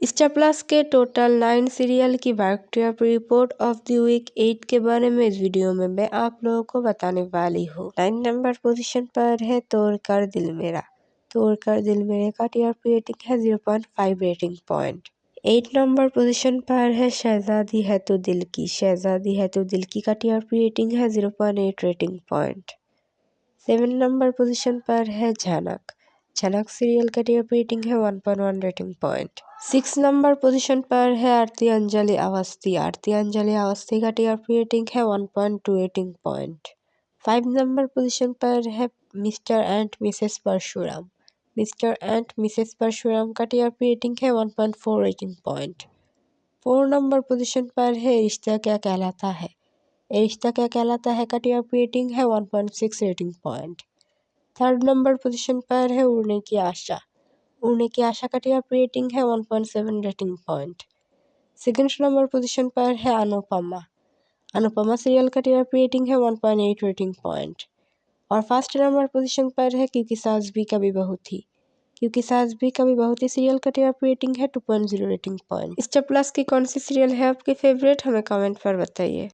Star Plus के टोटल 9 serial की biography report of the week 8 के बारे में इस वीडियो में मैं आप लोगों को बताने वाली हूँ। 9 नंबर पोजीशन पर है तोड़कर दिल मेरा। तोड़कर दिल मेरे का टीआरपी रेटिंग है 0.5 रेटिंग पॉइंट। 8 नंबर पोजीशन पर है शहजादी है तो दिल की। शहजादी है तो दिल की का टीआरपी रेटिंग है 0.8 रेटिंग पॉइंट। 7 नंबर पोजीशन पर है झनक। झनक सीरियल का टीआरपी रेटिंग है 1.1 रेटिंग पॉइंट। 6 नंबर पोजीशन पर है आरती अंजलि अवस्थी। आरती अंजलि अवस्थी का टीआरपी रेटिंग है 1.2 रेटिंग पॉइंट। 5 नंबर पोजीशन पर है Mr and Mrs Parshuram. Mr and Mrs Parshuram का टीआरपी रेटिंग है 1.4 रेटिंग पॉइंट। 4 नंबर पोजीशन पर है रिश्ता क्या कहलाता है। रिश्ता क्या कहलाता है का टीआरपी रेटिंग है 1.6 rating point. 3rd number position पर है उड़ने की आशा। उड़ने की आशा का टीआरपी रेटिंग है 1.7 rating point. 2nd number position पर है अनुपमा। अनुपमा सीरियल का टीआरपी रेटिंग है 1.8 रेटिंग पॉइंट। और 1st नंबर पोजीशन पर है क्योंकि सास भी कभी बहू थी। क्योंकि सास भी कभी बहू थी सीरियल का टीआरपी रेटिंग है 2.0 रेटिंग पॉइंट। स्टार प्लस की कौन सी सीरियल है आपकी फेवरेट, हमें कमेंट पर बताइए।